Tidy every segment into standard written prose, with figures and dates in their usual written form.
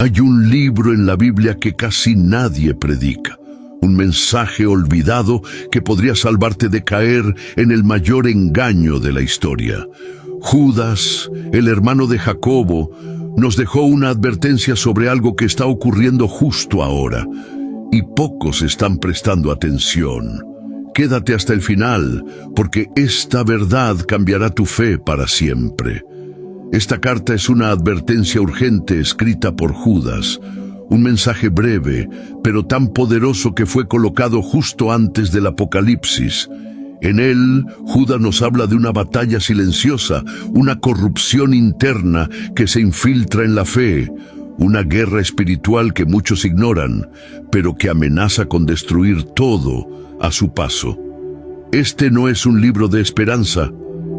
Hay un libro en la Biblia que casi nadie predica, un mensaje olvidado que podría salvarte de caer en el mayor engaño de la historia. Judas, el hermano de Jacobo, nos dejó una advertencia sobre algo que está ocurriendo justo ahora, y pocos están prestando atención. Quédate hasta el final, porque esta verdad cambiará tu fe para siempre. Esta carta es una advertencia urgente escrita por Judas, un mensaje breve, pero tan poderoso que fue colocado justo antes del Apocalipsis. En él, Judas nos habla de una batalla silenciosa, una corrupción interna que se infiltra en la fe, una guerra espiritual que muchos ignoran, pero que amenaza con destruir todo a su paso. Este no es un libro de esperanza,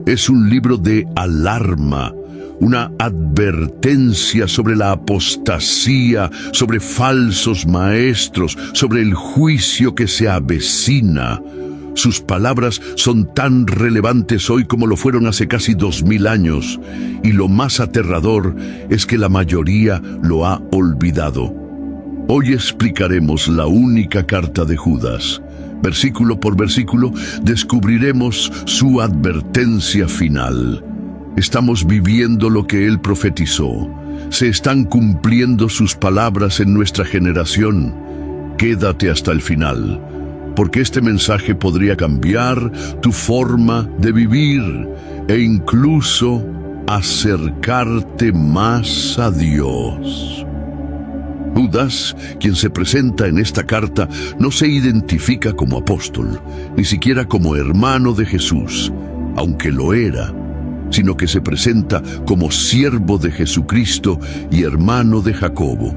es un libro de alarma, una advertencia sobre la apostasía, sobre falsos maestros, sobre el juicio que se avecina. Sus palabras son tan relevantes hoy como lo fueron hace casi 2000 años, y lo más aterrador es que la mayoría lo ha olvidado. Hoy explicaremos la única carta de Judas. Versículo por versículo descubriremos su advertencia final. Estamos viviendo lo que él profetizó. Se están cumpliendo sus palabras en nuestra generación. Quédate hasta el final, porque este mensaje podría cambiar tu forma de vivir e incluso acercarte más a Dios. Judas, quien se presenta en esta carta, no se identifica como apóstol, ni siquiera como hermano de Jesús, aunque lo era, sino que se presenta como siervo de Jesucristo y hermano de Jacobo.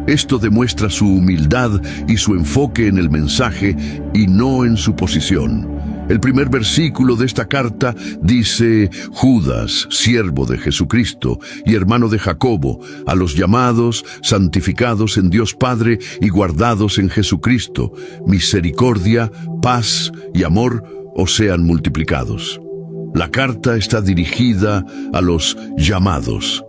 Esto demuestra su humildad y su enfoque en el mensaje y no en su posición. El primer versículo de esta carta dice: Judas, siervo de Jesucristo y hermano de Jacobo, a los llamados, santificados en Dios Padre y guardados en Jesucristo, misericordia, paz y amor os sean multiplicados. La carta está dirigida a los llamados,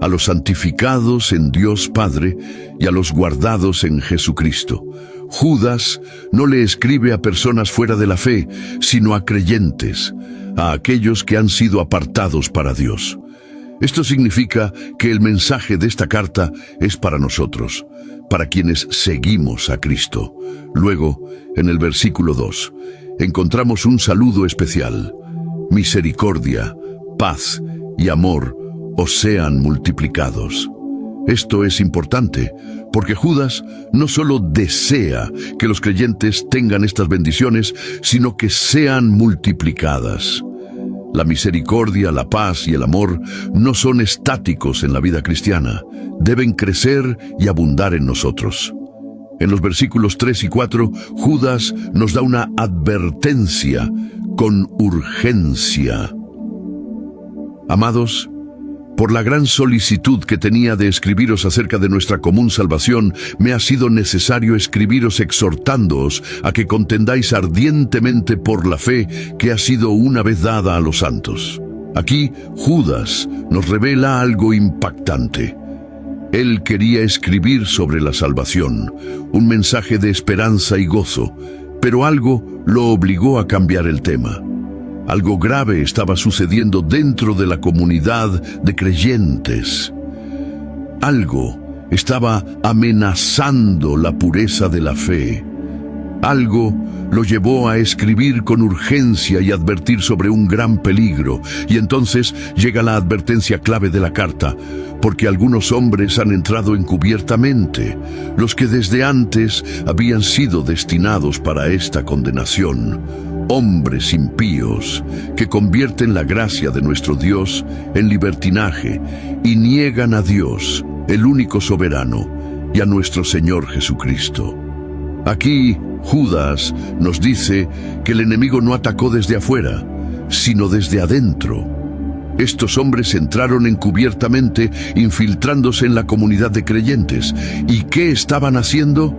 a los santificados en Dios Padre y a los guardados en Jesucristo. Judas no le escribe a personas fuera de la fe, sino a creyentes, a aquellos que han sido apartados para Dios. Esto significa que el mensaje de esta carta es para nosotros, para quienes seguimos a Cristo. Luego, en el versículo 2, encontramos un saludo especial: misericordia, paz y amor os sean multiplicados. Esto es importante, porque Judas no solo desea que los creyentes tengan estas bendiciones, sino que sean multiplicadas. La misericordia, la paz y el amor no son estáticos en la vida cristiana, deben crecer y abundar en nosotros. En los versículos 3 y 4, Judas nos da una advertencia con urgencia. Amados, por la gran solicitud que tenía de escribiros acerca de nuestra común salvación, me ha sido necesario escribiros exhortándoos a que contendáis ardientemente por la fe que ha sido una vez dada a los santos. Aquí, Judas nos revela algo impactante. Él quería escribir sobre la salvación, un mensaje de esperanza y gozo, pero algo lo obligó a cambiar el tema. Algo grave estaba sucediendo dentro de la comunidad de creyentes. Algo estaba amenazando la pureza de la fe. Algo lo llevó a escribir con urgencia y advertir sobre un gran peligro. Y entonces llega la advertencia clave de la carta, porque algunos hombres han entrado encubiertamente, los que desde antes habían sido destinados para esta condenación. Hombres impíos que convierten la gracia de nuestro Dios en libertinaje y niegan a Dios, el único soberano, y a nuestro Señor Jesucristo. Aquí, Judas nos dice que el enemigo no atacó desde afuera, sino desde adentro. Estos hombres entraron encubiertamente, infiltrándose en la comunidad de creyentes. ¿Y qué estaban haciendo?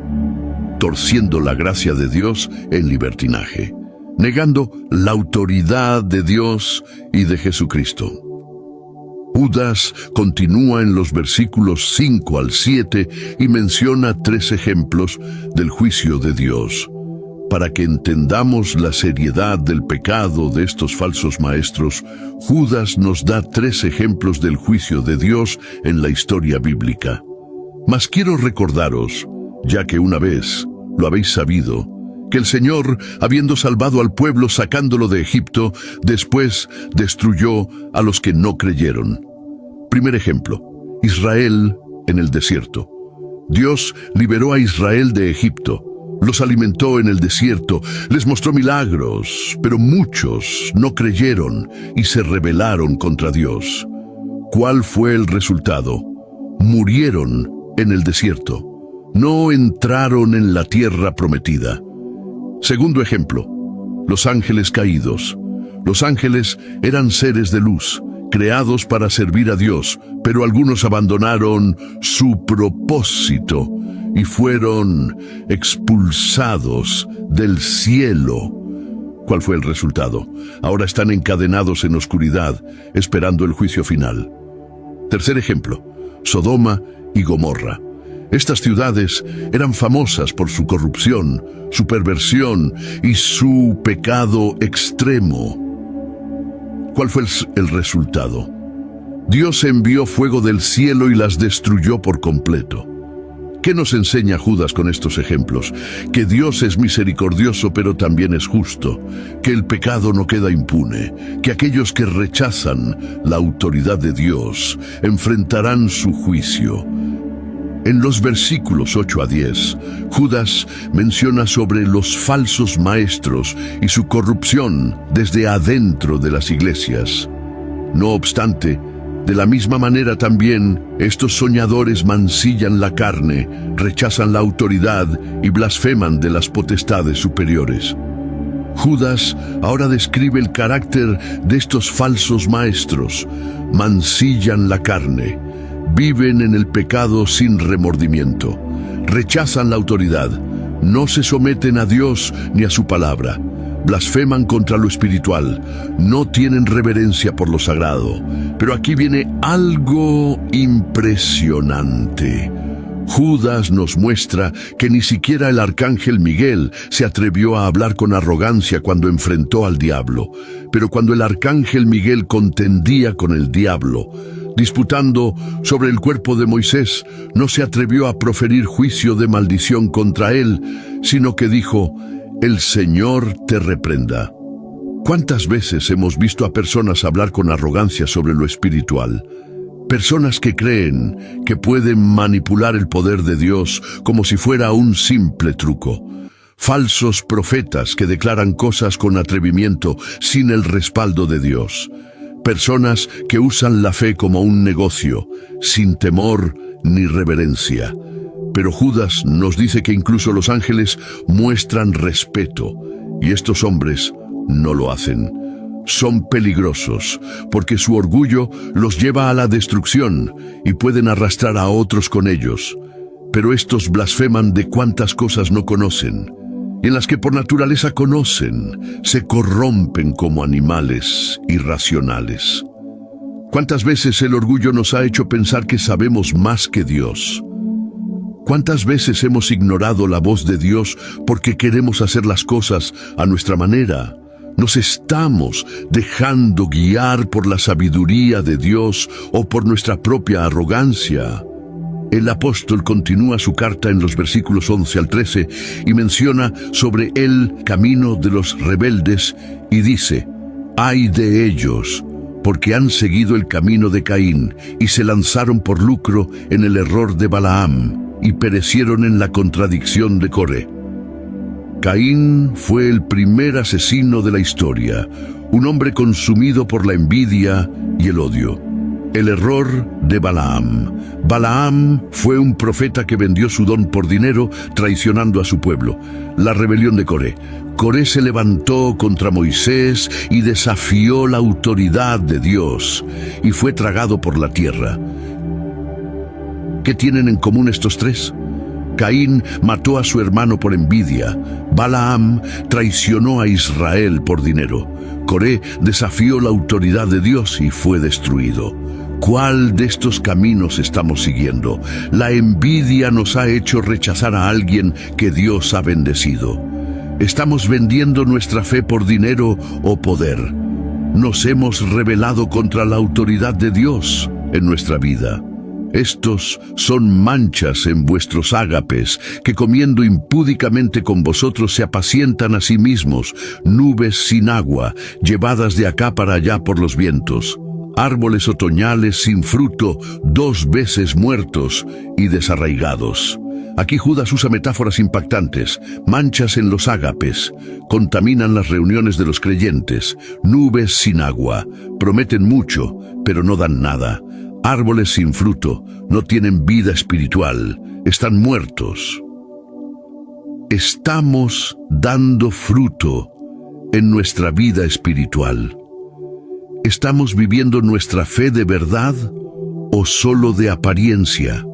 Torciendo la gracia de Dios en libertinaje, negando la autoridad de Dios y de Jesucristo. Judas continúa en los versículos 5 al 7 y menciona 3 ejemplos del juicio de Dios. Para que entendamos la seriedad del pecado de estos falsos maestros, Judas nos da 3 ejemplos del juicio de Dios en la historia bíblica. Mas quiero recordaros, ya que una vez lo habéis sabido, que el Señor, habiendo salvado al pueblo sacándolo de Egipto, después destruyó a los que no creyeron. Primer ejemplo, Israel en el desierto. Dios liberó a Israel de Egipto. Los alimentó en el desierto, les mostró milagros, pero muchos no creyeron y se rebelaron contra Dios. ¿Cuál fue el resultado? Murieron en el desierto. No entraron en la tierra prometida. Segundo ejemplo, los ángeles caídos. Los ángeles eran seres de luz, creados para servir a Dios, pero algunos abandonaron su propósito y fueron expulsados del cielo. ¿Cuál fue el resultado? Ahora están encadenados en oscuridad, esperando el juicio final. Tercer ejemplo, Sodoma y Gomorra. Estas ciudades eran famosas por su corrupción, su perversión y su pecado extremo. ¿Cuál fue el resultado? Dios envió fuego del cielo y las destruyó por completo. ¿Qué nos enseña Judas con estos ejemplos? Que Dios es misericordioso, pero también es justo, que el pecado no queda impune, que aquellos que rechazan la autoridad de Dios enfrentarán su juicio. En los versículos 8 a 10, Judas menciona sobre los falsos maestros y su corrupción desde adentro de las iglesias. No obstante, de la misma manera también, estos soñadores mancillan la carne, rechazan la autoridad y blasfeman de las potestades superiores. Judas ahora describe el carácter de estos falsos maestros. Mancillan la carne, viven en el pecado sin remordimiento, rechazan la autoridad, no se someten a Dios ni a su palabra, blasfeman contra lo espiritual, no tienen reverencia por lo sagrado. Pero aquí viene algo impresionante. Judas nos muestra que ni siquiera el arcángel Miguel se atrevió a hablar con arrogancia cuando enfrentó al diablo. Pero cuando el arcángel Miguel contendía con el diablo, disputando sobre el cuerpo de Moisés, no se atrevió a proferir juicio de maldición contra él, sino que dijo: «El Señor te reprenda». ¿Cuántas veces hemos visto a personas hablar con arrogancia sobre lo espiritual? Personas que creen que pueden manipular el poder de Dios como si fuera un simple truco. Falsos profetas que declaran cosas con atrevimiento sin el respaldo de Dios. Personas que usan la fe como un negocio, sin temor ni reverencia. Pero Judas nos dice que incluso los ángeles muestran respeto, y estos hombres no lo hacen. Son peligrosos, porque su orgullo los lleva a la destrucción y pueden arrastrar a otros con ellos. Pero estos blasfeman de cuantas cosas no conocen, y en las que por naturaleza conocen, se corrompen como animales irracionales. ¿Cuántas veces el orgullo nos ha hecho pensar que sabemos más que Dios? ¿Cuántas veces hemos ignorado la voz de Dios porque queremos hacer las cosas a nuestra manera? Nos estamos dejando guiar por la sabiduría de Dios o por nuestra propia arrogancia. El apóstol continúa su carta en los versículos 11 al 13 y menciona sobre el camino de los rebeldes y dice: «Ay de ellos, porque han seguido el camino de Caín y se lanzaron por lucro en el error de Balaam y perecieron en la contradicción de Coré». Caín fue el primer asesino de la historia, un hombre consumido por la envidia y el odio. El error de Balaam. Balaam fue un profeta que vendió su don por dinero, traicionando a su pueblo. La rebelión de Coré. Coré se levantó contra Moisés y desafió la autoridad de Dios, y fue tragado por la tierra. ¿Qué tienen en común estos tres? Caín mató a su hermano por envidia. Balaam traicionó a Israel por dinero. Coré desafió la autoridad de Dios y fue destruido. ¿Cuál de estos caminos estamos siguiendo? La envidia nos ha hecho rechazar a alguien que Dios ha bendecido. ¿Estamos vendiendo nuestra fe por dinero o poder? Nos hemos rebelado contra la autoridad de Dios en nuestra vida. Estos son manchas en vuestros ágapes, que comiendo impúdicamente con vosotros se apacientan a sí mismos, nubes sin agua, llevadas de acá para allá por los vientos. Árboles otoñales sin fruto, 2 veces muertos y desarraigados. Aquí Judas usa metáforas impactantes. Manchas en los ágapes, contaminan las reuniones de los creyentes. Nubes sin agua, prometen mucho, pero no dan nada. Árboles sin fruto, no tienen vida espiritual, están muertos. ¿Estamos dando fruto en nuestra vida espiritual? ¿Estamos viviendo nuestra fe de verdad o solo de apariencia?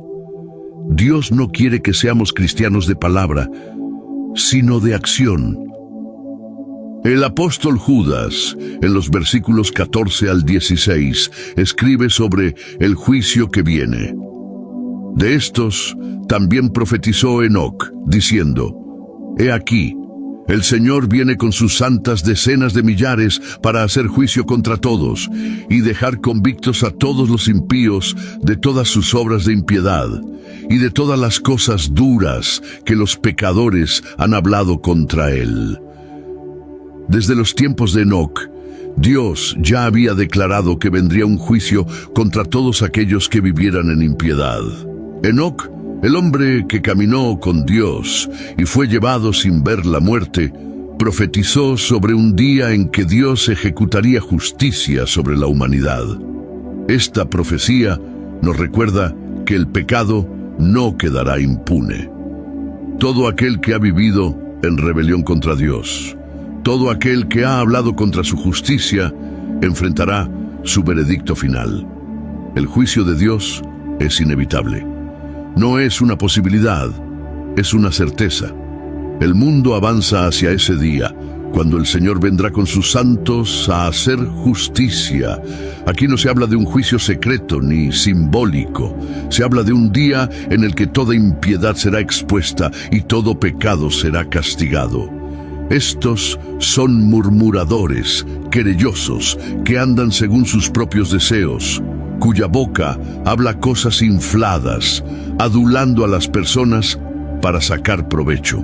Dios no quiere que seamos cristianos de palabra, sino de acción. El apóstol Judas, en los versículos 14 al 16, escribe sobre el juicio que viene. De estos también profetizó Enoc, diciendo: He aquí, el Señor viene con sus santas decenas de millares para hacer juicio contra todos y dejar convictos a todos los impíos de todas sus obras de impiedad y de todas las cosas duras que los pecadores han hablado contra él. Desde los tiempos de Enoc, Dios ya había declarado que vendría un juicio contra todos aquellos que vivieran en impiedad. Enoc, el hombre que caminó con Dios y fue llevado sin ver la muerte, profetizó sobre un día en que Dios ejecutaría justicia sobre la humanidad. Esta profecía nos recuerda que el pecado no quedará impune. Todo aquel que ha vivido en rebelión contra Dios, todo aquel que ha hablado contra su justicia, enfrentará su veredicto final. El juicio de Dios es inevitable. No es una posibilidad, es una certeza. El mundo avanza hacia ese día, cuando el Señor vendrá con sus santos a hacer justicia. Aquí no se habla de un juicio secreto ni simbólico. Se habla de un día en el que toda impiedad será expuesta y todo pecado será castigado. Estos son murmuradores, querellosos, que andan según sus propios deseos, cuya boca habla cosas infladas, adulando a las personas para sacar provecho.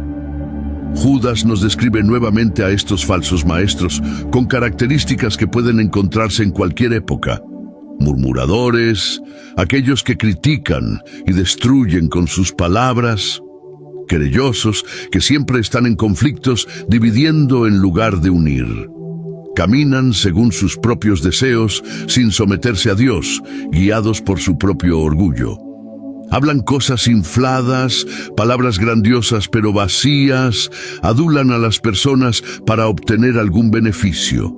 Judas nos describe nuevamente a estos falsos maestros con características que pueden encontrarse en cualquier época. Murmuradores, aquellos que critican y destruyen con sus palabras; querellosos, que siempre están en conflictos, dividiendo en lugar de unir. Caminan según sus propios deseos, sin someterse a Dios, guiados por su propio orgullo. Hablan cosas infladas, palabras grandiosas pero vacías, adulan a las personas para obtener algún beneficio.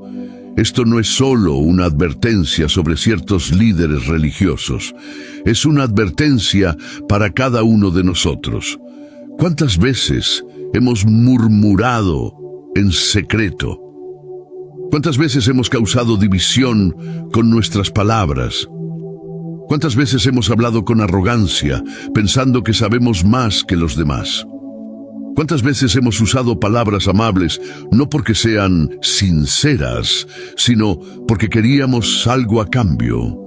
Esto no es solo una advertencia sobre ciertos líderes religiosos, es una advertencia para cada uno de nosotros. ¿Cuántas veces hemos murmurado en secreto? ¿Cuántas veces hemos causado división con nuestras palabras? ¿Cuántas veces hemos hablado con arrogancia, pensando que sabemos más que los demás? ¿Cuántas veces hemos usado palabras amables, no porque sean sinceras, sino porque queríamos algo a cambio?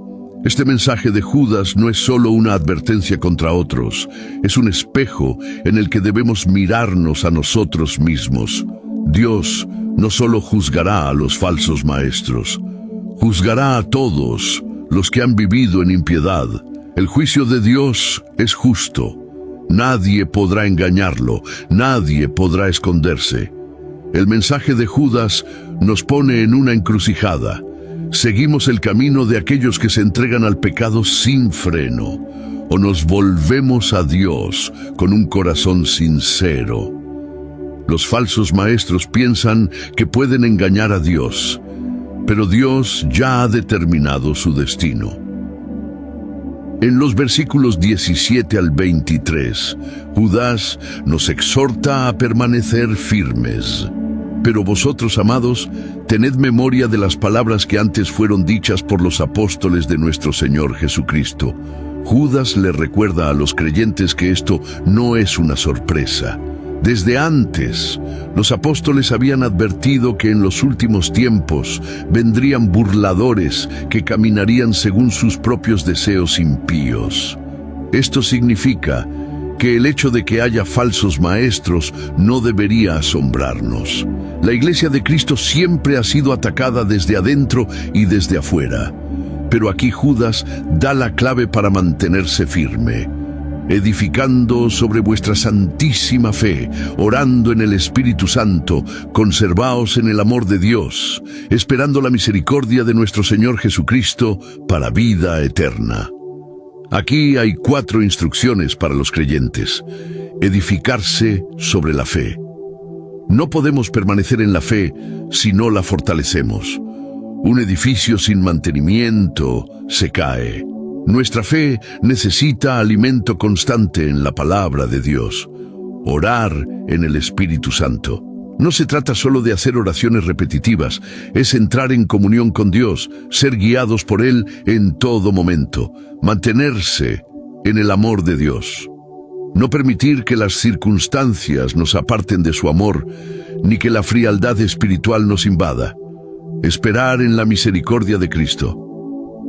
Este mensaje de Judas no es solo una advertencia contra otros, es un espejo en el que debemos mirarnos a nosotros mismos. Dios no solo juzgará a los falsos maestros, juzgará a todos los que han vivido en impiedad. El juicio de Dios es justo. Nadie podrá engañarlo, nadie podrá esconderse. El mensaje de Judas nos pone en una encrucijada. ¿Seguimos el camino de aquellos que se entregan al pecado sin freno, o nos volvemos a Dios con un corazón sincero? Los falsos maestros piensan que pueden engañar a Dios, pero Dios ya ha determinado su destino. En los versículos 17 al 23, Judas nos exhorta a permanecer firmes. Pero vosotros, amados, tened memoria de las palabras que antes fueron dichas por los apóstoles de nuestro Señor Jesucristo. Judas le recuerda a los creyentes que esto no es una sorpresa. Desde antes, los apóstoles habían advertido que en los últimos tiempos vendrían burladores que caminarían según sus propios deseos impíos. Esto significa que el hecho de que haya falsos maestros no debería asombrarnos. La Iglesia de Cristo siempre ha sido atacada desde adentro y desde afuera. Pero aquí Judas da la clave para mantenerse firme. Edificando sobre vuestra santísima fe, orando en el Espíritu Santo, conservaos en el amor de Dios, esperando la misericordia de nuestro Señor Jesucristo para vida eterna. Aquí hay 4 instrucciones para los creyentes. Edificarse sobre la fe. No podemos permanecer en la fe si no la fortalecemos. Un edificio sin mantenimiento se cae. Nuestra fe necesita alimento constante en la palabra de Dios. Orar en el Espíritu Santo. No se trata solo de hacer oraciones repetitivas, es entrar en comunión con Dios, ser guiados por Él en todo momento, mantenerse en el amor de Dios. No permitir que las circunstancias nos aparten de su amor, ni que la frialdad espiritual nos invada. Esperar en la misericordia de Cristo.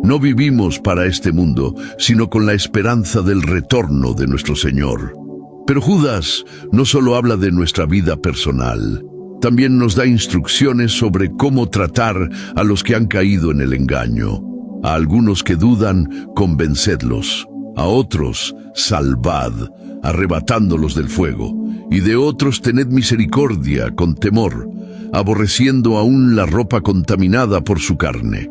No vivimos para este mundo, sino con la esperanza del retorno de nuestro Señor. Pero Judas no solo habla de nuestra vida personal, también nos da instrucciones sobre cómo tratar a los que han caído en el engaño. A algunos que dudan, convencedlos. A otros, salvad, arrebatándolos del fuego. Y de otros tened misericordia con temor, aborreciendo aún la ropa contaminada por su carne.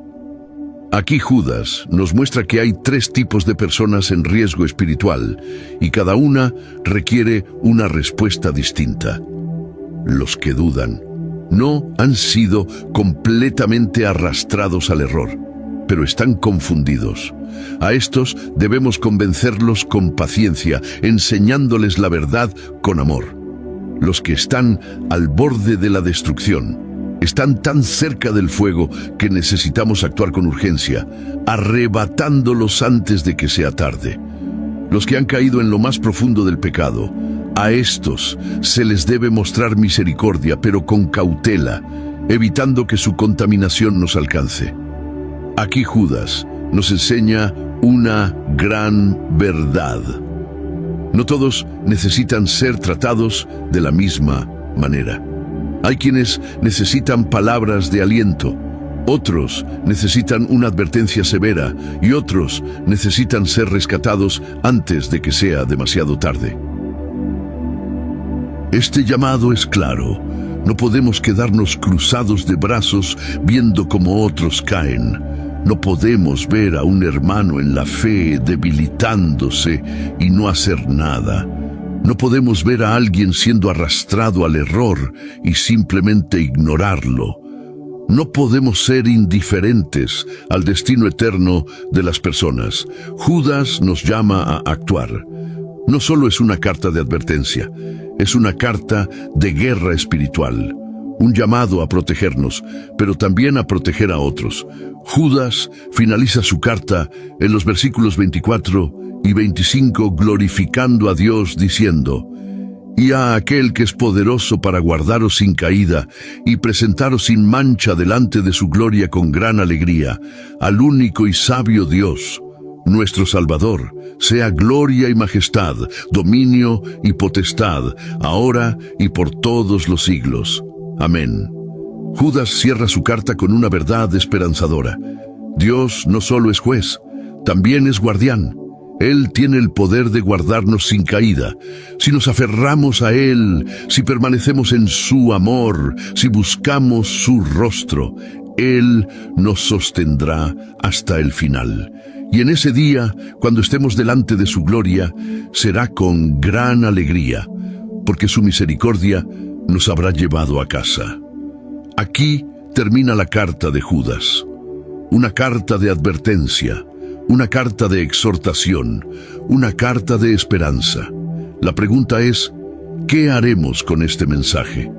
Aquí Judas nos muestra que hay 3 tipos de personas en riesgo espiritual y cada una requiere una respuesta distinta. Los que dudan no han sido completamente arrastrados al error, pero están confundidos. A estos debemos convencerlos con paciencia, enseñándoles la verdad con amor. Los que están al borde de la destrucción están tan cerca del fuego que necesitamos actuar con urgencia, arrebatándolos antes de que sea tarde. Los que han caído en lo más profundo del pecado, a estos se les debe mostrar misericordia, pero con cautela, evitando que su contaminación nos alcance. Aquí Judas nos enseña una gran verdad. No todos necesitan ser tratados de la misma manera. Hay quienes necesitan palabras de aliento, otros necesitan una advertencia severa y otros necesitan ser rescatados antes de que sea demasiado tarde. Este llamado es claro. No podemos quedarnos cruzados de brazos viendo cómo otros caen. No podemos ver a un hermano en la fe debilitándose y no hacer nada. No podemos ver a alguien siendo arrastrado al error y simplemente ignorarlo. No podemos ser indiferentes al destino eterno de las personas. Judas nos llama a actuar. No solo es una carta de advertencia, es una carta de guerra espiritual. Un llamado a protegernos, pero también a proteger a otros. Judas finaliza su carta en los versículos 24 y 25 glorificando a Dios diciendo: y a aquel que es poderoso para guardaros sin caída y presentaros sin mancha delante de su gloria con gran alegría, al único y sabio Dios, nuestro Salvador, sea gloria y majestad, dominio y potestad, ahora y por todos los siglos. Amén. Judas cierra su carta con una verdad esperanzadora. Dios no solo es juez, también es guardián. Él tiene el poder de guardarnos sin caída. Si nos aferramos a Él, si permanecemos en su amor, si buscamos su rostro, Él nos sostendrá hasta el final. Y en ese día, cuando estemos delante de su gloria, será con gran alegría, porque su misericordia nos habrá llevado a casa. Aquí termina la carta de Judas. Una carta de advertencia, una carta de exhortación, una carta de esperanza. La pregunta es, ¿qué haremos con este mensaje?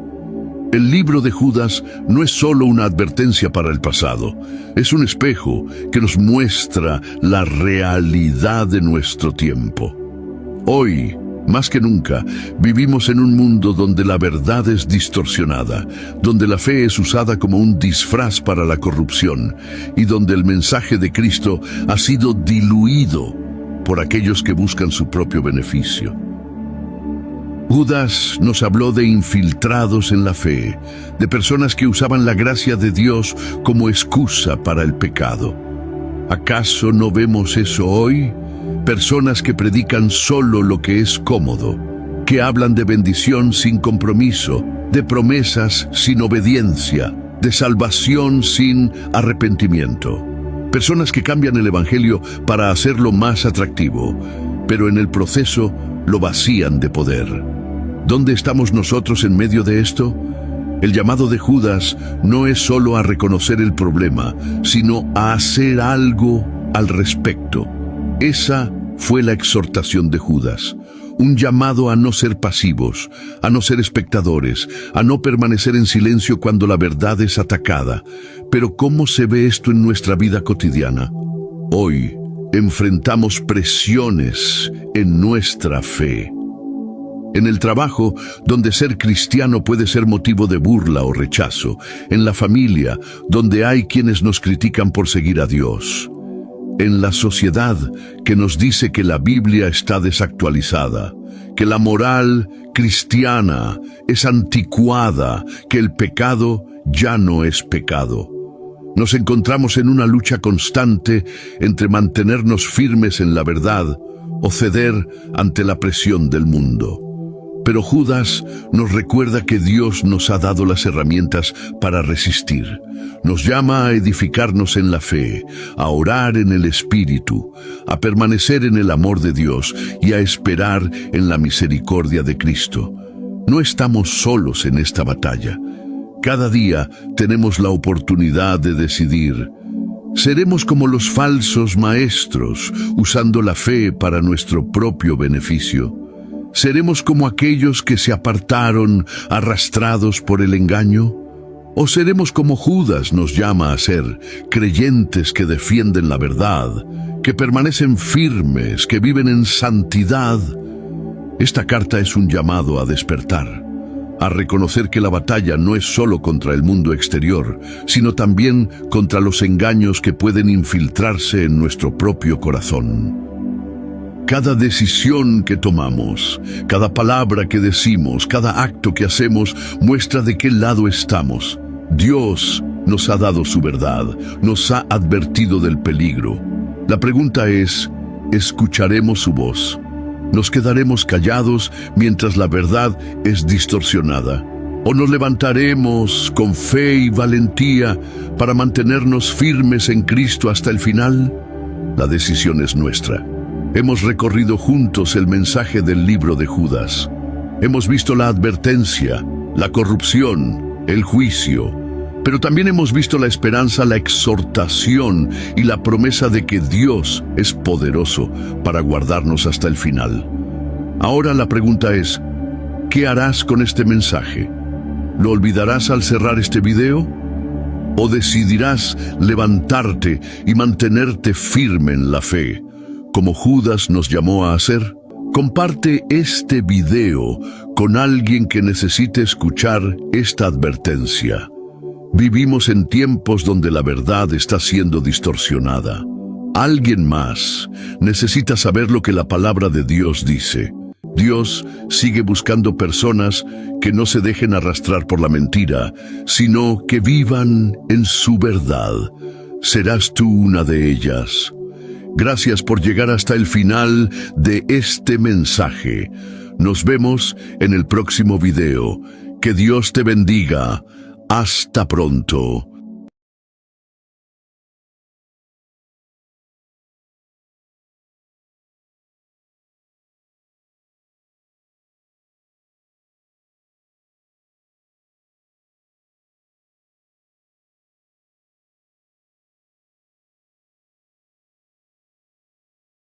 El libro de Judas no es solo una advertencia para el pasado, es un espejo que nos muestra la realidad de nuestro tiempo. Hoy, más que nunca, vivimos en un mundo donde la verdad es distorsionada, donde la fe es usada como un disfraz para la corrupción y donde el mensaje de Cristo ha sido diluido por aquellos que buscan su propio beneficio. Judas nos habló de infiltrados en la fe, de personas que usaban la gracia de Dios como excusa para el pecado. ¿Acaso no vemos eso hoy? Personas que predican solo lo que es cómodo, que hablan de bendición sin compromiso, de promesas sin obediencia, de salvación sin arrepentimiento. Personas que cambian el evangelio para hacerlo más atractivo, pero en el proceso lo vacían de poder. ¿Dónde estamos nosotros en medio de esto? El llamado de Judas no es solo a reconocer el problema, sino a hacer algo al respecto. Esa fue la exhortación de Judas, un llamado a no ser pasivos, a no ser espectadores, a no permanecer en silencio cuando la verdad es atacada. Pero ¿cómo se ve esto en nuestra vida cotidiana? Hoy enfrentamos presiones en nuestra fe. En el trabajo, donde ser cristiano puede ser motivo de burla o rechazo. En la familia, donde hay quienes nos critican por seguir a Dios. En la sociedad, que nos dice que la Biblia está desactualizada, que la moral cristiana es anticuada, que el pecado ya no es pecado. Nos encontramos en una lucha constante entre mantenernos firmes en la verdad o ceder ante la presión del mundo. Pero Judas nos recuerda que Dios nos ha dado las herramientas para resistir. Nos llama a edificarnos en la fe, a orar en el Espíritu, a permanecer en el amor de Dios y a esperar en la misericordia de Cristo. No estamos solos en esta batalla. Cada día tenemos la oportunidad de decidir. ¿Seremos como los falsos maestros, usando la fe para nuestro propio beneficio? ¿Seremos como aquellos que se apartaron, arrastrados por el engaño? ¿O seremos como Judas nos llama a ser, creyentes que defienden la verdad, que permanecen firmes, que viven en santidad? Esta carta es un llamado a despertar, a reconocer que la batalla no es solo contra el mundo exterior, sino también contra los engaños que pueden infiltrarse en nuestro propio corazón. Cada decisión que tomamos, cada palabra que decimos, cada acto que hacemos muestra de qué lado estamos. Dios nos ha dado su verdad, nos ha advertido del peligro. La pregunta es, ¿escucharemos su voz? ¿Nos quedaremos callados mientras la verdad es distorsionada? ¿O nos levantaremos con fe y valentía para mantenernos firmes en Cristo hasta el final? La decisión es nuestra. Hemos recorrido juntos el mensaje del libro de Judas. Hemos visto la advertencia, la corrupción, el juicio, pero también hemos visto la esperanza, la exhortación y la promesa de que Dios es poderoso para guardarnos hasta el final. Ahora la pregunta es, ¿qué harás con este mensaje? ¿Lo olvidarás al cerrar este video? ¿O decidirás levantarte y mantenerte firme en la fe, como Judas nos llamó a hacer? Comparte este video con alguien que necesite escuchar esta advertencia. Vivimos en tiempos donde la verdad está siendo distorsionada. Alguien más necesita saber lo que la palabra de Dios dice. Dios sigue buscando personas que no se dejen arrastrar por la mentira, sino que vivan en su verdad. ¿Serás tú una de ellas? Gracias por llegar hasta el final de este mensaje. Nos vemos en el próximo video. Que Dios te bendiga. Hasta pronto.